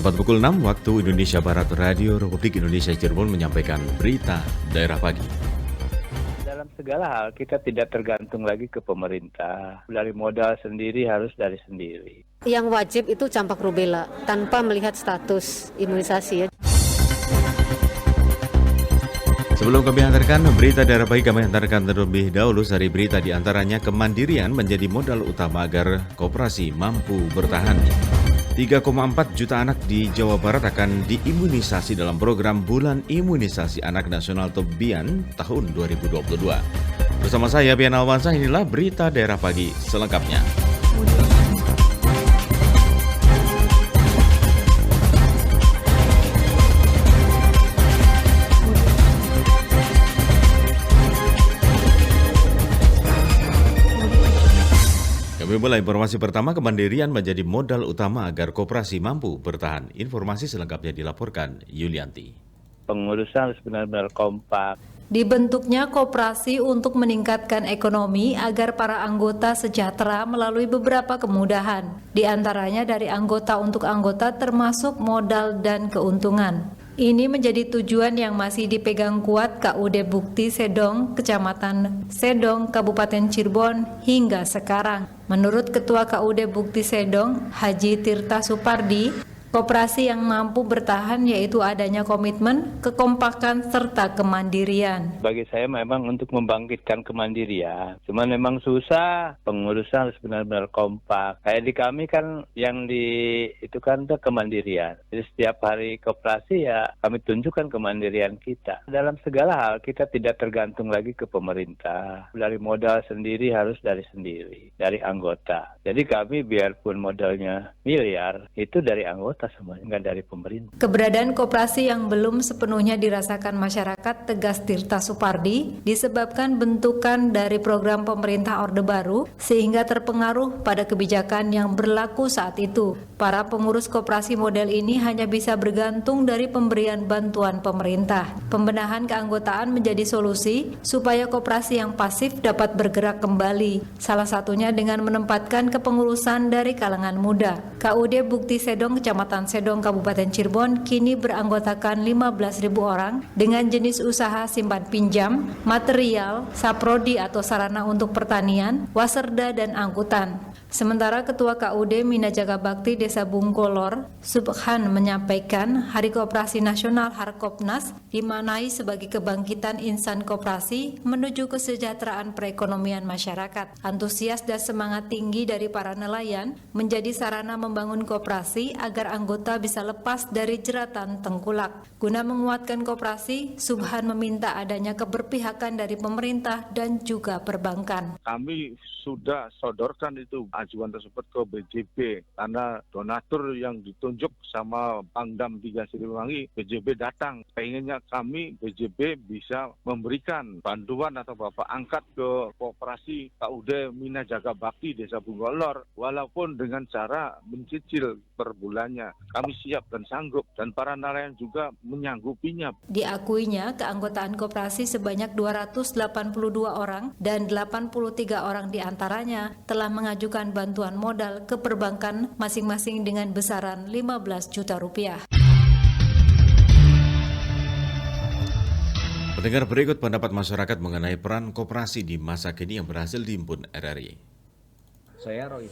Tepat pukul 6 waktu Indonesia Barat, Radio Republik Indonesia Cirebon menyampaikan berita daerah pagi. Dalam segala hal kita tidak tergantung lagi ke pemerintah. Dari modal sendiri harus dari sendiri. Yang wajib itu campak rubella tanpa melihat status imunisasi ya. Sebelum kami hantarkan berita daerah pagi, kami hantarkan terlebih dahulu sari berita di antaranya kemandirian menjadi modal utama agar koperasi mampu bertahan. 3,4 juta anak di Jawa Barat akan diimunisasi dalam program Bulan Imunisasi Anak Nasional atau BIAN tahun 2022. Bersama saya, Bian Alwansyah, inilah berita daerah pagi selengkapnya. Kami mulai informasi pertama, kemandirian menjadi modal utama agar koperasi mampu bertahan. Informasi selengkapnya dilaporkan Yulianti. Pengurusan harus benar-benar kompak. Dibentuknya koperasi untuk meningkatkan ekonomi agar para anggota sejahtera melalui beberapa kemudahan. Di antaranya dari anggota untuk anggota termasuk modal dan keuntungan. Ini menjadi tujuan yang masih dipegang kuat KUD Bukti Sedong, Kecamatan Sedong, Kabupaten Cirebon hingga sekarang. Menurut Ketua KUD Bukti Sedong, Haji Tirta Supardi, koperasi yang mampu bertahan yaitu adanya komitmen, kekompakan, serta kemandirian. Bagi saya memang untuk membangkitkan kemandirian. Cuman memang susah, pengurusan harus benar-benar kompak. Kayak di kami kan yang itu kan kemandirian. Jadi setiap hari koperasi ya kami tunjukkan kemandirian kita. Dalam segala hal kita tidak tergantung lagi ke pemerintah. Dari modal sendiri harus dari sendiri, dari anggota. Jadi kami biarpun modalnya miliar, itu dari anggota semuanya, enggak dari pemerintah. Keberadaan koperasi yang belum sepenuhnya dirasakan masyarakat, tegas Tirta Supardi, disebabkan bentukan dari program pemerintah Orde Baru sehingga terpengaruh pada kebijakan yang berlaku saat itu. Para pengurus koperasi model ini hanya bisa bergantung dari pemberian bantuan pemerintah. Pembenahan keanggotaan menjadi solusi supaya koperasi yang pasif dapat bergerak kembali. Salah satunya dengan menempatkan kepengurusan dari kalangan muda. KUD Bukti Sedong, Kecamatan Sedong, Kabupaten Cirebon kini beranggotakan 15.000 orang dengan jenis usaha simpan pinjam, material, saprodi atau sarana untuk pertanian, waserda dan angkutan. Sementara Ketua KUD Minajaga Bakti Desa Bungkolor, Subhan menyampaikan Hari Koperasi Nasional Harkopnas dimaknai sebagai kebangkitan insan koperasi menuju kesejahteraan perekonomian masyarakat. Antusias dan semangat tinggi dari para nelayan menjadi sarana membangun koperasi agar anggota bisa lepas dari jeratan tengkulak. Guna menguatkan koperasi, Subhan meminta adanya keberpihakan dari pemerintah dan juga perbankan. Kami sudah sodorkan itu ajuan tersebut ke BJB karena donatur yang ditunjuk sama Pangdam 3 Siliwangi, BJB datang. Pengennya kami BJB bisa memberikan bantuan atau bapak angkat ke koperasi KUD Minajaga Bakti Desa Bungkolor walaupun dengan cara mencicil per bulannya. Kami siap dan sanggup dan para nelayan juga menyanggupinya. Diakuinya keanggotaan koperasi sebanyak 282 orang dan 83 orang diantaranya telah mengajukan bantuan modal ke perbankan masing-masing dengan besaran 15 juta rupiah. Pendengar, berikut pendapat masyarakat mengenai peran koperasi di masa kini yang berhasil dihimpun RRI. Saya Roy,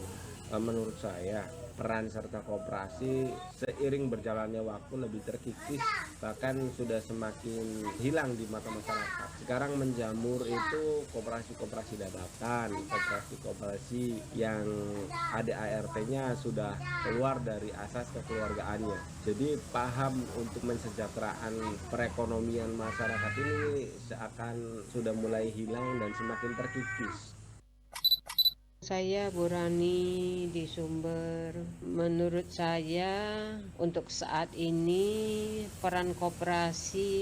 menurut saya peran serta koperasi seiring berjalannya waktu lebih terkikis, bahkan sudah semakin hilang di mata masyarakat. Sekarang menjamur itu koperasi-koperasi dadakan, koperasi-koperasi yang ADART-nya sudah keluar dari asas kekeluargaannya. Jadi paham untuk mensejahteraan perekonomian masyarakat ini seakan sudah mulai hilang dan semakin terkikis. Saya Bu Rani di Sumber. Menurut saya untuk saat ini peran koperasi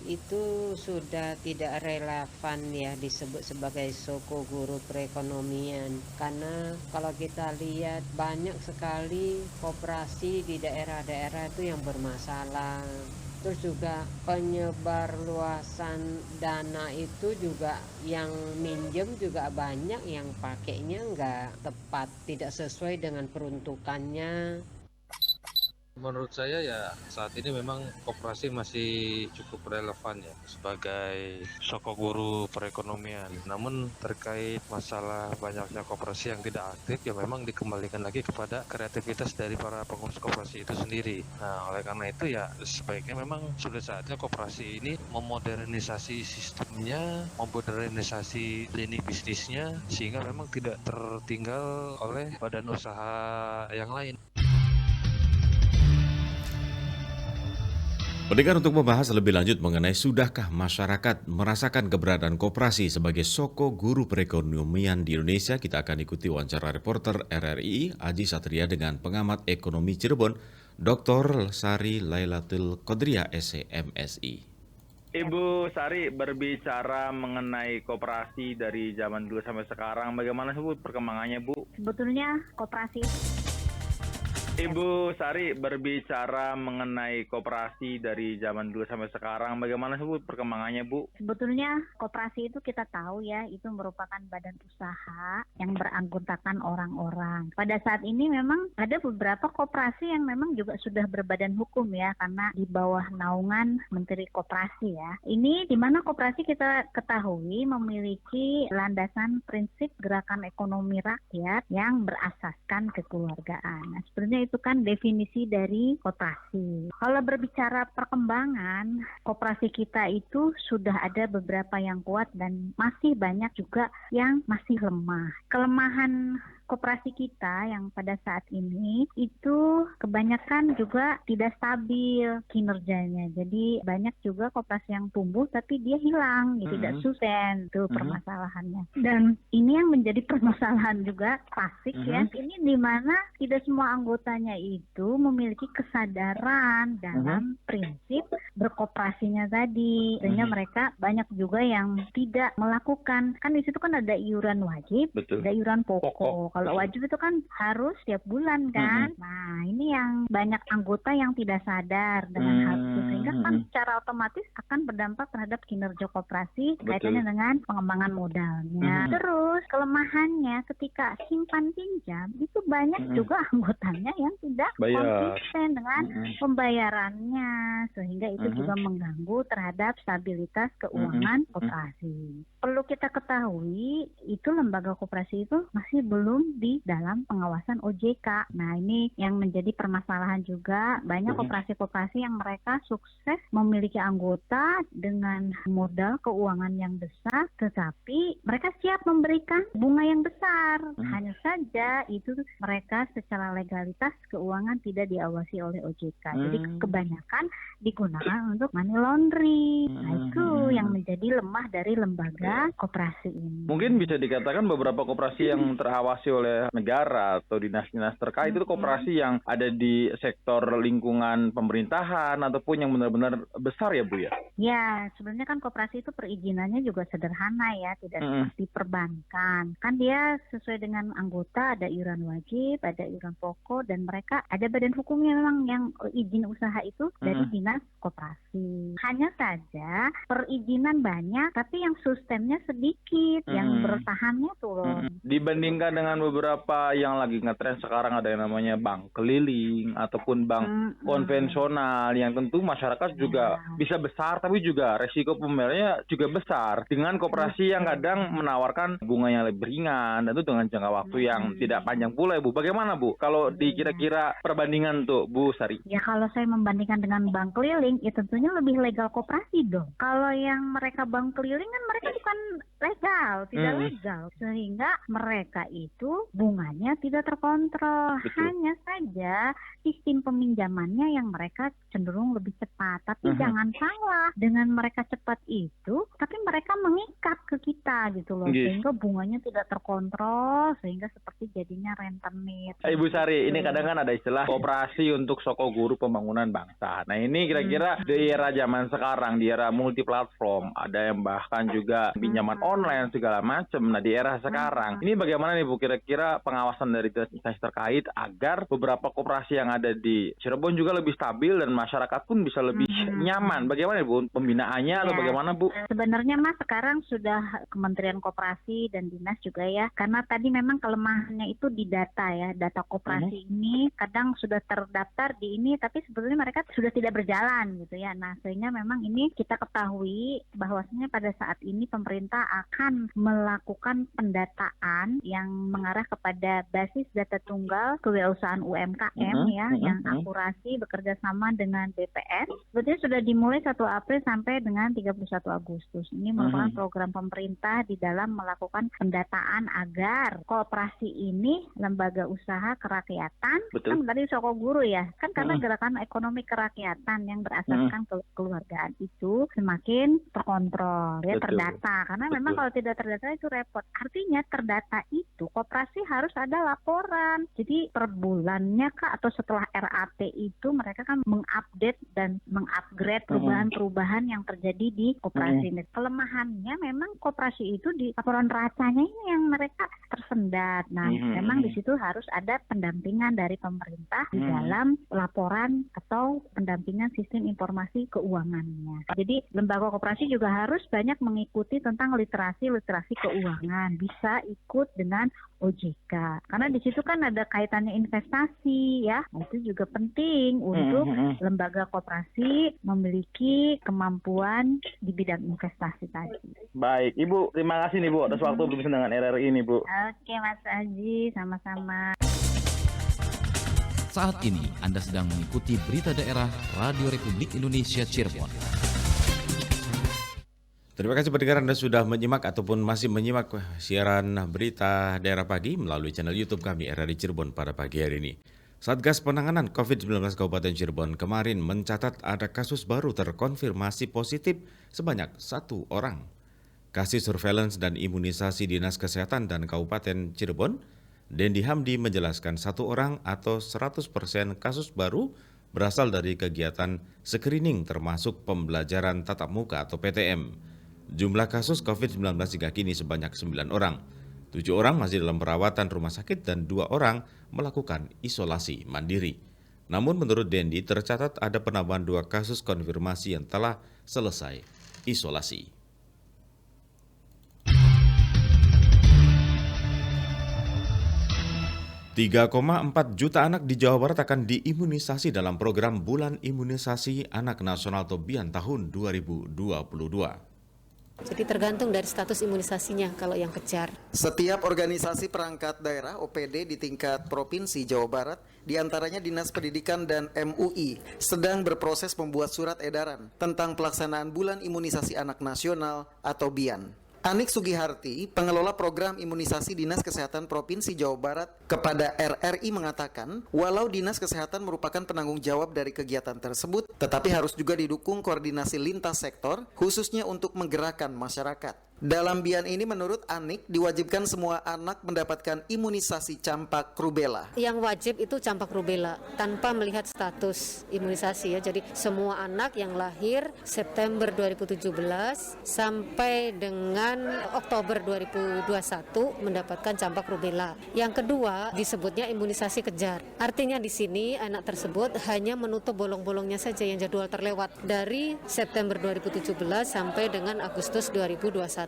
itu sudah tidak relevan ya disebut sebagai soko guru perekonomian. Karena kalau kita lihat banyak sekali koperasi di daerah-daerah itu yang bermasalah. Terus juga penyebar luasan dana itu juga yang minjem juga banyak yang pakainya nggak tepat, tidak sesuai dengan peruntukannya. Menurut saya ya saat ini memang koperasi masih cukup relevan ya sebagai sokok guru perekonomian. Namun terkait masalah banyaknya koperasi yang tidak aktif ya memang dikembalikan lagi kepada kreativitas dari para pengurus koperasi itu sendiri. Nah, oleh karena itu ya sebaiknya memang sudah saatnya koperasi ini memodernisasi sistemnya, memodernisasi lini bisnisnya sehingga memang tidak tertinggal oleh badan usaha yang lain. Pendengar, untuk membahas lebih lanjut mengenai sudahkah masyarakat merasakan keberadaan koperasi sebagai soko guru perekonomian di Indonesia, kita akan ikuti wawancara reporter RRI Aji Satria dengan pengamat ekonomi Cirebon, Dr. Sari Lailatul Qadriah SMSI. Ibu Sari, berbicara mengenai koperasi dari zaman dulu sampai sekarang, bagaimana Bu perkembangannya, Bu? Sebetulnya koperasi. Ibu Sari, berbicara mengenai koperasi dari zaman dulu sampai sekarang, bagaimana Bu perkembangannya, Bu? Sebetulnya koperasi itu kita tahu ya, itu merupakan badan usaha yang beranggotakan orang-orang. Pada saat ini memang ada beberapa koperasi yang memang juga sudah berbadan hukum ya, karena di bawah naungan Menteri Koperasi ya. Ini di mana koperasi kita ketahui memiliki landasan prinsip gerakan ekonomi rakyat yang berasaskan kekeluargaan. Nah, sebenarnya itu kan definisi dari koperasi. Kalau berbicara perkembangan, koperasi kita itu sudah ada beberapa yang kuat dan masih banyak juga yang masih lemah. Kelemahan koperasi kita yang pada saat ini itu kebanyakan juga tidak stabil kinerjanya. Jadi banyak juga koperasi yang tumbuh tapi dia hilang, tidak sustain, itu permasalahannya. Dan ini yang menjadi permasalahan juga klasik ya. Ini di mana tidak semua anggotanya itu memiliki kesadaran dalam prinsip berkoperasinya tadi. Sehingga mereka banyak juga yang tidak melakukan. Kan di situ kan ada iuran wajib, ada iuran pokok. Kalau wajib itu kan harus tiap bulan kan. Nah, ini yang banyak anggota yang tidak sadar dengan hal itu. Sehingga kan secara otomatis akan berdampak terhadap kinerja koperasi kaitannya dengan pengembangan modalnya. Terus kelemahannya ketika simpan pinjam itu banyak juga anggotanya yang tidak konsisten dengan pembayarannya. Sehingga itu juga mengganggu terhadap stabilitas keuangan koperasi. Perlu kita ketahui itu lembaga koperasi itu masih belum di dalam pengawasan OJK. Nah, ini yang menjadi permasalahan juga. Banyak koperasi-koperasi yang mereka sukses memiliki anggota dengan modal keuangan yang besar, tetapi mereka siap memberikan bunga yang besar. Hanya saja itu mereka secara legalitas keuangan tidak diawasi oleh OJK. Jadi kebanyakan digunakan untuk money laundering. Nah, itu yang menjadi lemah dari lembaga koperasi ini. Mungkin bisa dikatakan beberapa koperasi yang terawasi oleh negara atau dinas-dinas terkait itu koperasi yang ada di sektor lingkungan pemerintahan ataupun yang benar-benar besar ya Bu ya? Ya, sebenarnya kan koperasi itu perizinannya juga sederhana ya, tidak seperti perbankan. Kan dia sesuai dengan anggota, ada iuran wajib, ada iuran pokok, dan mereka ada badan hukumnya memang yang izin usaha itu dari dinas koperasi. Hanya saja perizinan banyak, tapi yang sistemnya sedikit, yang bertahannya turun. Dibandingkan dengan beberapa yang lagi ngetren sekarang, ada yang namanya bank keliling ataupun bank konvensional yang tentu masyarakat juga bisa besar, tapi juga resiko pembayarannya juga besar dengan koperasi yang kadang menawarkan bunganya lebih ringan dan itu dengan jangka waktu yang tidak panjang pula ya Bu. Bagaimana Bu kalau dikira-kira perbandingan tuh Bu Sari? Ya kalau saya membandingkan dengan bank keliling, ya tentunya lebih legal koperasi dong. Kalau yang mereka bank keliling kan mereka bukan legal, tidak legal. Sehingga mereka itu bunganya tidak terkontrol. Hanya saja sistem peminjamannya yang mereka cenderung lebih cepat. Tapi jangan salah, dengan mereka cepat itu, tapi mereka mengikat ke kita gitu loh. Sehingga bunganya tidak terkontrol, sehingga seperti jadinya rentenir. Ibu Sari, ini kadang kan ada istilah koperasi untuk soko guru pembangunan bangsa. Nah ini kira-kira di era zaman sekarang, di era multi platform, ada yang bahkan juga pinjaman online segala macam. Nah, di era sekarang ini bagaimana nih Bu kira-kira pengawasan dari instansi terkait agar beberapa koperasi yang ada di Cirebon juga lebih stabil dan masyarakat pun bisa lebih nyaman. Bagaimana Bu pembinaannya atau bagaimana Bu? Sebenarnya Mas sekarang sudah Kementerian Koperasi dan Dinas juga ya, karena tadi memang kelemahannya itu di data ya, data koperasi ini kadang sudah terdaftar di ini tapi sebetulnya mereka sudah tidak berjalan gitu ya. Nah, sehingga memang ini kita ketahui bahwasanya pada saat ini pemerintah akan melakukan pendataan yang mengarah kepada basis data tunggal kewirausahaan UMKM yang akurasi bekerja sama dengan BPS. Sebetulnya sudah dimulai 1 April sampai dengan 31 Agustus. Ini merupakan program pemerintah di dalam melakukan pendataan agar koperasi ini lembaga usaha kerakyatan, kan tadi Sokoguru ya, kan karena gerakan ekonomi kerakyatan yang berasaskan keluargaan itu semakin terkontrol ya, terdata. Karena memang kalau tidak terdata itu repot. Artinya terdata itu koperasi harus ada laporan. Jadi per bulannya atau setelah RAT itu mereka kan mengupdate dan mengupgrade perubahan-perubahan yang terjadi di koperasi ini. Kelemahannya memang koperasi itu di laporan racanya ini yang mereka tersendat. Nah, memang di situ harus ada pendampingan dari pemerintah di dalam laporan atau pendampingan sistem informasi keuangannya. Jadi lembaga koperasi juga harus banyak mengikuti tentang literasi keuangan. Bisa ikut dengan OJK. Karena di situ kan ada kaitannya investasi ya. Nah, itu juga penting untuk lembaga koperasi memiliki kemampuan di bidang investasi tadi. Baik, Ibu, terima kasih nih Bu atas waktu berbincang dengan RRI ini Bu. Oke Mas Haji, sama-sama. Saat ini Anda sedang mengikuti berita daerah Radio Republik Indonesia Cirebon. Terima kasih pendengar Anda sudah menyimak ataupun masih menyimak siaran berita daerah pagi melalui channel YouTube kami RRI Cirebon pada pagi hari ini. Satgas Penanganan COVID-19 Kabupaten Cirebon kemarin mencatat ada kasus baru terkonfirmasi positif sebanyak 1 orang. Kasih Surveillance dan Imunisasi Dinas Kesehatan dan Kabupaten Cirebon, Dendi Hamdi menjelaskan 1 orang atau 100% kasus baru berasal dari kegiatan screening termasuk pembelajaran tatap muka atau PTM. Jumlah kasus COVID-19 hingga kini sebanyak 9 orang. 7 orang masih dalam perawatan rumah sakit dan 2 orang melakukan isolasi mandiri. Namun menurut Dendi tercatat ada penambahan 2 kasus konfirmasi yang telah selesai isolasi. $3,4 juta anak di Jawa Barat akan diimunisasi dalam program Bulan Imunisasi Anak Nasional atau BIAN tahun 2022. Jadi tergantung dari status imunisasinya kalau yang kejar. Setiap organisasi perangkat daerah OPD di tingkat Provinsi Jawa Barat, diantaranya Dinas Pendidikan dan MUI, sedang berproses membuat surat edaran tentang pelaksanaan Bulan Imunisasi Anak Nasional atau BIAN. Anik Sugiharti, pengelola program imunisasi Dinas Kesehatan Provinsi Jawa Barat, kepada RRI mengatakan, walau Dinas Kesehatan merupakan penanggung jawab dari kegiatan tersebut, tetapi harus juga didukung koordinasi lintas sektor, khususnya untuk menggerakkan masyarakat. Dalam BIAN ini menurut Anik diwajibkan semua anak mendapatkan imunisasi campak rubella. Yang wajib itu campak rubella tanpa melihat status imunisasi ya. Jadi semua anak yang lahir September 2017 sampai dengan Oktober 2021 mendapatkan campak rubella. Yang kedua disebutnya imunisasi kejar. Artinya di sini anak tersebut hanya menutup bolong-bolongnya saja yang jadwal terlewat dari September 2017 sampai dengan Agustus 2021.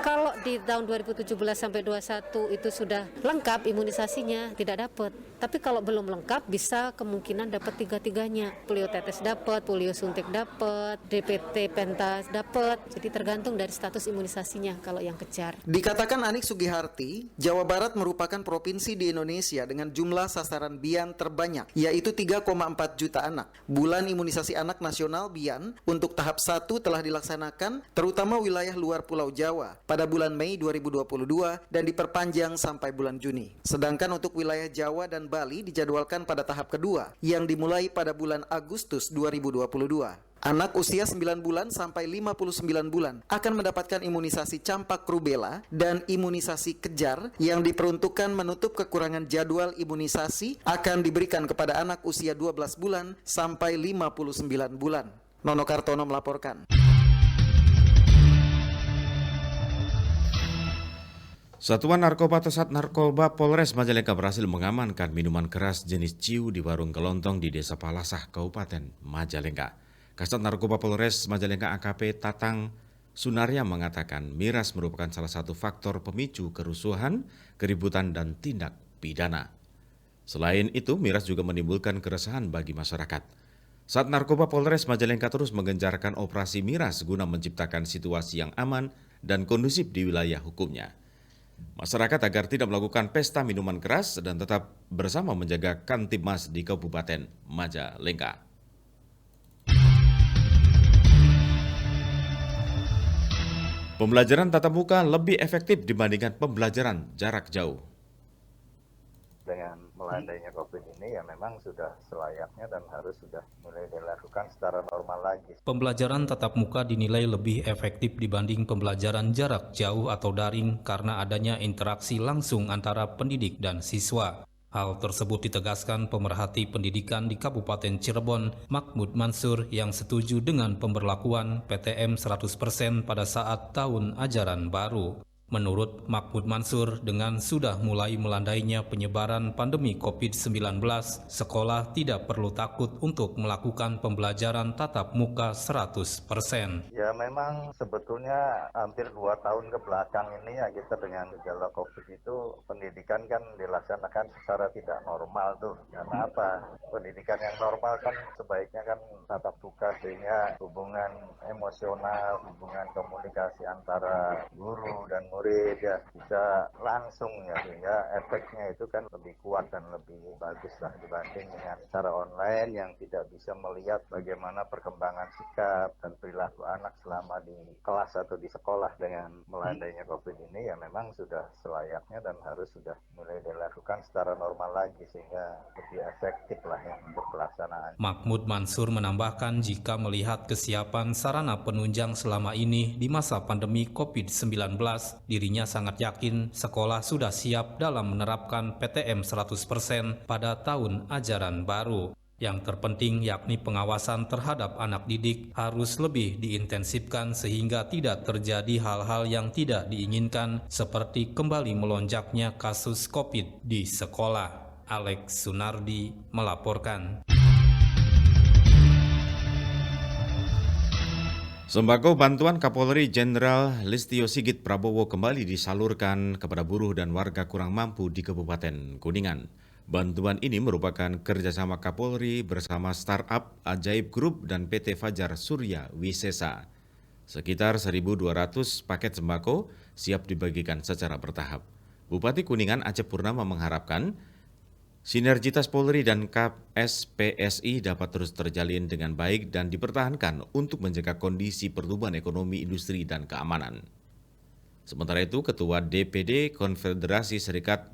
Kalau di tahun 2017 sampai 2021 itu sudah lengkap imunisasinya, tidak dapat. Tapi kalau belum lengkap bisa kemungkinan dapat 3-tiganya. Polio tetes dapat, polio suntik dapat, DPT pentas dapat. Jadi tergantung dari status imunisasinya kalau yang kejar. Dikatakan Anik Sugiharti, Jawa Barat merupakan provinsi di Indonesia dengan jumlah sasaran BIAN terbanyak, yaitu 3,4 juta anak. Bulan Imunisasi Anak Nasional BIAN untuk tahap 1 telah dilaksanakan, terutama wilayah luar Pulau Jawa, pada bulan Mei 2022 dan diperpanjang sampai bulan Juni. Sedangkan untuk wilayah Jawa dan Bali dijadwalkan pada tahap kedua, yang dimulai pada bulan Agustus 2022. Anak usia 9 bulan sampai 59 bulan akan mendapatkan imunisasi campak rubella dan imunisasi kejar yang diperuntukkan menutup kekurangan jadwal imunisasi akan diberikan kepada anak usia 12 bulan sampai 59 bulan. Nono Kartono melaporkan. Satuan Narkoba atau Sat Narkoba Polres Majalengka berhasil mengamankan minuman keras jenis ciu di warung kelontong di Desa Palasah, Kabupaten Majalengka. Kasat Narkoba Polres Majalengka AKP Tatang Sunaria mengatakan miras merupakan salah satu faktor pemicu kerusuhan, keributan, dan tindak pidana. Selain itu, miras juga menimbulkan keresahan bagi masyarakat. Sat Narkoba Polres Majalengka terus menggencarkan operasi miras guna menciptakan situasi yang aman dan kondusif di wilayah hukumnya. Masyarakat agar tidak melakukan pesta minuman keras dan tetap bersama menjaga Kamtibmas di Kabupaten Majalengka. Pembelajaran tatap muka lebih efektif dibandingkan pembelajaran jarak jauh. Dengan melandainya COVID ini ya memang sudah selayaknya dan harus sudah mulai dilakukan secara normal lagi. Pembelajaran tatap muka dinilai lebih efektif dibanding pembelajaran jarak jauh atau daring karena adanya interaksi langsung antara pendidik dan siswa. Hal tersebut ditegaskan pemerhati pendidikan di Kabupaten Cirebon, Mahmud Mansur, yang setuju dengan pemberlakuan PTM 100% pada saat tahun ajaran baru. Menurut Mahmud Mansur, dengan sudah mulai melandainya penyebaran pandemi COVID-19, sekolah tidak perlu takut untuk melakukan pembelajaran tatap muka 100%. Ya memang sebetulnya hampir 2 tahun ke belakang ini ya kita dengan gejala COVID itu pendidikan kan dilaksanakan secara tidak normal tuh. Karena apa? Pendidikan yang normal kan sebaiknya kan tatap muka sehingga hubungan emosional, hubungan komunikasi antara guru dan murid ya bisa langsung ya, sehingga efeknya itu kan lebih kuat dan lebih bagus lah dibanding dengan secara online yang tidak bisa melihat bagaimana perkembangan sikap dan perilaku anak selama di kelas atau di sekolah. Dengan melandainya COVID ini ya memang sudah selayaknya dan harus sudah mulai dilakukan secara normal lagi sehingga lebih efektif lah ya untuk pelaksanaan. Mahmud Mansur menambahkan jika melihat kesiapan sarana penunjang selama ini di masa pandemi COVID-19, dirinya sangat yakin sekolah sudah siap dalam menerapkan PTM 100% pada tahun ajaran baru. Yang terpenting yakni pengawasan terhadap anak didik harus lebih diintensifkan sehingga tidak terjadi hal-hal yang tidak diinginkan seperti kembali melonjaknya kasus COVID di sekolah. Alex Sunardi melaporkan. Sembako bantuan Kapolri Jenderal Listio Sigit Prabowo kembali disalurkan kepada buruh dan warga kurang mampu di Kabupaten Kuningan. Bantuan ini merupakan kerjasama Kapolri bersama startup Ajaib Group dan PT Fajar Surya Wisesa. Sekitar 1.200 paket sembako siap dibagikan secara bertahap. Bupati Kuningan Acep Purnama mengharapkan sinergitas Polri dan KSPSI dapat terus terjalin dengan baik dan dipertahankan untuk menjaga kondisi pertumbuhan ekonomi, industri, dan keamanan. Sementara itu, Ketua DPD Konfederasi Serikat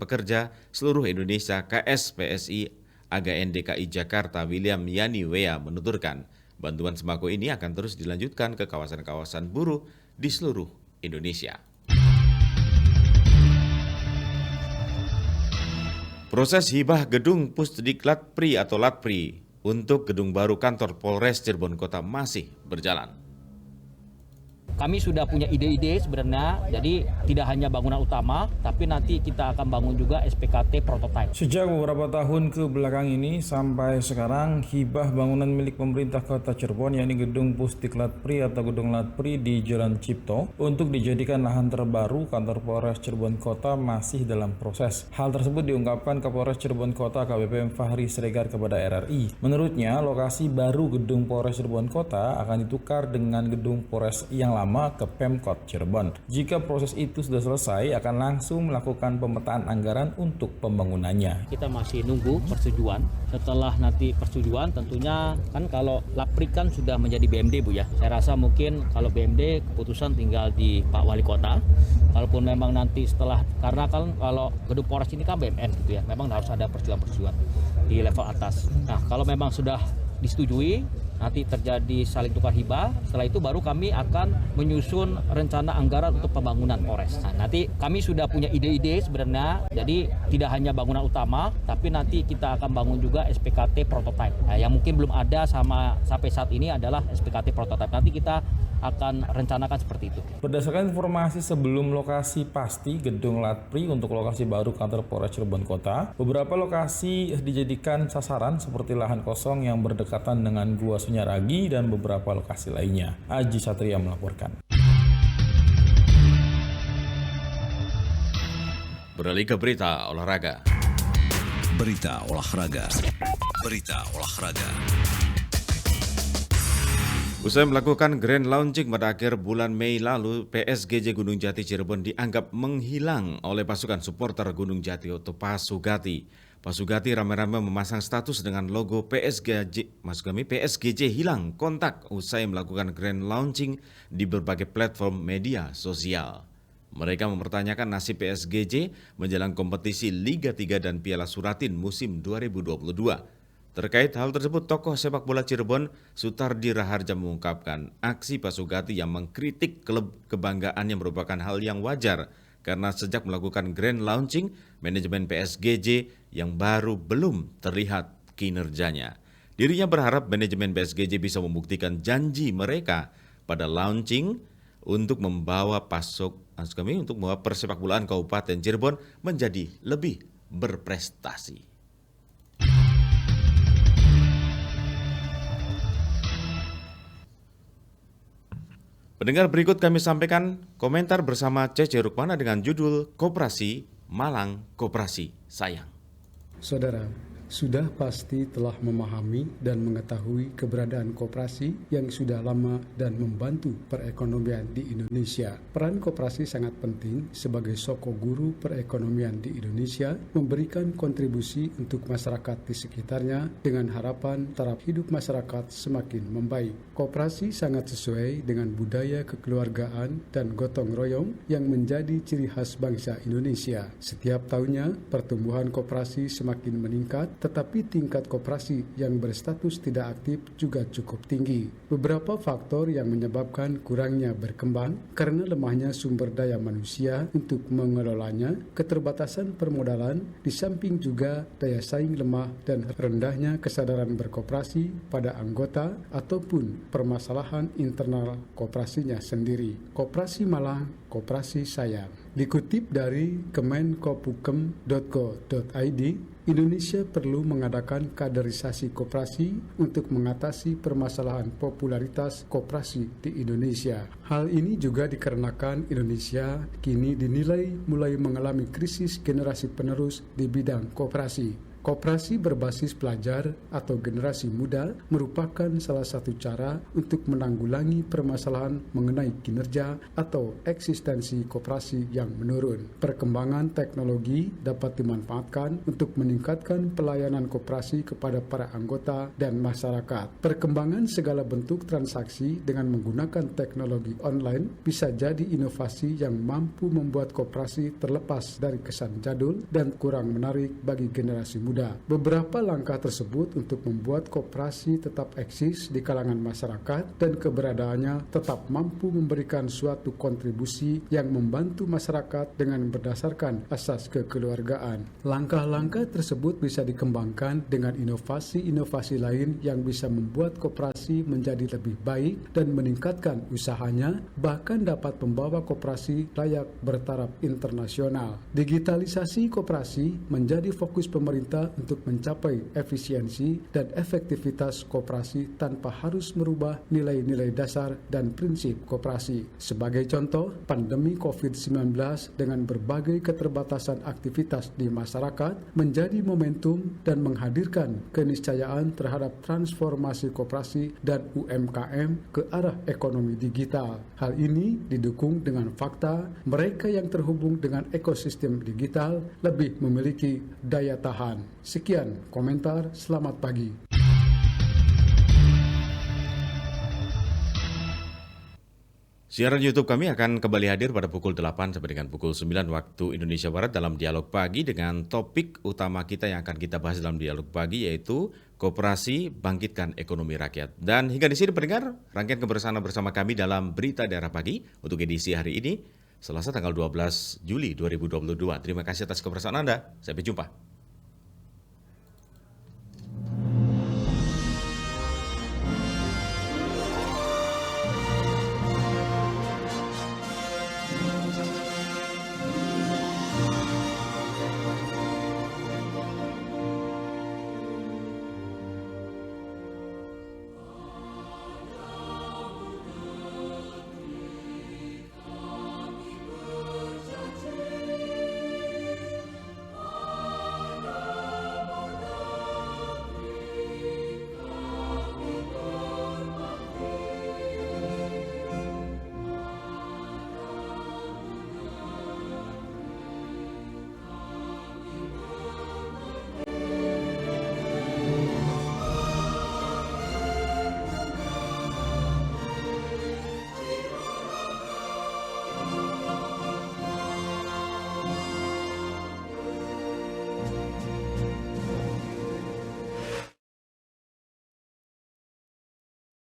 Pekerja Seluruh Indonesia KSPSI AGN DKI Jakarta William Yani Wea menuturkan bantuan sembako ini akan terus dilanjutkan ke kawasan-kawasan buruh di seluruh Indonesia. Proses hibah gedung Pusdiklat Pri atau Latpri untuk gedung baru kantor Polres Cirebon Kota masih berjalan. Kami sudah punya ide-ide sebenarnya, jadi tidak hanya bangunan utama, tapi nanti kita akan bangun juga SPKT prototype. Sejak beberapa tahun ke belakang ini sampai sekarang, hibah bangunan milik pemerintah Kota Cirebon, yakni gedung Pusdiklat Pri atau gedung Latpri di Jalan Cipto, untuk dijadikan lahan terbaru kantor Polres Cirebon Kota masih dalam proses. Hal tersebut diungkapkan Kapolres Cirebon Kota KBP Fahri Siregar kepada RRI. Menurutnya, lokasi baru gedung Polres Cirebon Kota akan ditukar dengan gedung Polres yang lama ke Pemkot Cirebon. Jika proses itu sudah selesai, akan langsung melakukan pemetaan anggaran untuk pembangunannya. Kita masih nunggu persetujuan. Setelah nanti persetujuan, tentunya kan kalau Latpri kan sudah menjadi BMD Bu ya. Saya rasa mungkin kalau BMD keputusan tinggal di Pak Wali Kota. Kalaupun memang nanti setelah, karena kan kalau gedung Polres ini kan BMN gitu ya, memang harus ada persetujuan di level atas. Nah kalau memang sudah disetujui, nanti terjadi saling tukar hibah. Setelah itu baru kami akan menyusun rencana anggaran untuk pembangunan Polres. Nah, nanti kami sudah punya ide-ide sebenarnya, jadi tidak hanya bangunan utama, tapi nanti kita akan bangun juga SPKT prototype. Nah, yang mungkin belum ada sampai saat ini adalah SPKT prototype. Nanti kita akan rencanakan seperti itu. Berdasarkan informasi sebelum lokasi pasti Gedung Latpri untuk lokasi baru kantor Polres Cirebon Kota, beberapa lokasi dijadikan sasaran seperti lahan kosong yang berdekatan dengan Gua Sunyaragi dan beberapa lokasi lainnya. Aji Satria melaporkan. Beralih ke berita olahraga. Berita olahraga. Berita olahraga. Usai melakukan grand launching pada akhir bulan Mei lalu, PSGJ Gunung Jati Cirebon dianggap menghilang oleh pasukan supporter Gunung Jati atau Pasugati. Pasugati rame-rame memasang status dengan logo PSGJ hilang kontak usai melakukan grand launching di berbagai platform media sosial. Mereka mempertanyakan nasib PSGJ menjelang kompetisi Liga 3 dan Piala Suratin musim 2022. Terkait hal tersebut, tokoh sepak bola Cirebon, Sutardi Raharja mengungkapkan aksi Pasugati yang mengkritik klub kebanggaannya merupakan hal yang wajar karena sejak melakukan grand launching, manajemen PSGJ yang baru belum terlihat kinerjanya. Dirinya berharap manajemen PSGJ bisa membuktikan janji mereka pada launching untuk membawa persepak bolaan Kabupaten Cirebon menjadi lebih berprestasi. Pendengar, berikut kami sampaikan komentar bersama Cece Rukmana dengan judul Koperasi Malang Koperasi Sayang. Saudara, sudah pasti telah memahami dan mengetahui keberadaan koperasi yang sudah lama dan membantu perekonomian di Indonesia. Peran koperasi sangat penting sebagai soko guru perekonomian di Indonesia, memberikan kontribusi untuk masyarakat di sekitarnya dengan harapan taraf hidup masyarakat semakin membaik. Koperasi sangat sesuai dengan budaya kekeluargaan dan gotong royong yang menjadi ciri khas bangsa Indonesia. Setiap tahunnya, pertumbuhan koperasi semakin meningkat, tetapi tingkat koperasi yang berstatus tidak aktif juga cukup tinggi. Beberapa faktor yang menyebabkan kurangnya berkembang karena lemahnya sumber daya manusia untuk mengelolanya, keterbatasan permodalan, di samping juga daya saing lemah dan rendahnya kesadaran berkoperasi pada anggota ataupun permasalahan internal koperasinya sendiri. Koperasi Malang, koperasi sayang. Dikutip dari kemenkopukem.go.id, Indonesia perlu mengadakan kaderisasi koperasi untuk mengatasi permasalahan popularitas koperasi di Indonesia. Hal ini juga dikarenakan Indonesia kini dinilai mulai mengalami krisis generasi penerus di bidang koperasi. Koperasi berbasis pelajar atau generasi muda merupakan salah satu cara untuk menanggulangi permasalahan mengenai kinerja atau eksistensi koperasi yang menurun. Perkembangan teknologi dapat dimanfaatkan untuk meningkatkan pelayanan koperasi kepada para anggota dan masyarakat. Perkembangan segala bentuk transaksi dengan menggunakan teknologi online bisa jadi inovasi yang mampu membuat koperasi terlepas dari kesan jadul dan kurang menarik bagi generasi muda. Beberapa langkah tersebut untuk membuat koperasi tetap eksis di kalangan masyarakat dan keberadaannya tetap mampu memberikan suatu kontribusi yang membantu masyarakat dengan berdasarkan asas kekeluargaan. Langkah-langkah tersebut bisa dikembangkan dengan inovasi-inovasi lain yang bisa membuat koperasi menjadi lebih baik dan meningkatkan usahanya, bahkan dapat membawa koperasi layak bertaraf internasional. Digitalisasi koperasi menjadi fokus pemerintah untuk mencapai efisiensi dan efektivitas koperasi tanpa harus merubah nilai-nilai dasar dan prinsip koperasi. Sebagai contoh, pandemi COVID-19 dengan berbagai keterbatasan aktivitas di masyarakat menjadi momentum dan menghadirkan keniscayaan terhadap transformasi koperasi dan UMKM ke arah ekonomi digital. Hal ini didukung dengan fakta mereka yang terhubung dengan ekosistem digital lebih memiliki daya tahan. Sekian komentar, selamat pagi. Siaran YouTube kami akan kembali hadir pada pukul 8 sampai dengan pukul 9 waktu Indonesia Barat dalam Dialog Pagi dengan topik utama kita yang akan kita bahas dalam Dialog Pagi yaitu Koperasi Bangkitkan Ekonomi Rakyat. Dan hingga di sini pendengar, rangkaian kebersamaan bersama kami dalam Berita Daerah Pagi untuk edisi hari ini, Selasa tanggal 12 Juli 2022. Terima kasih atas kebersamaan Anda. Sampai jumpa.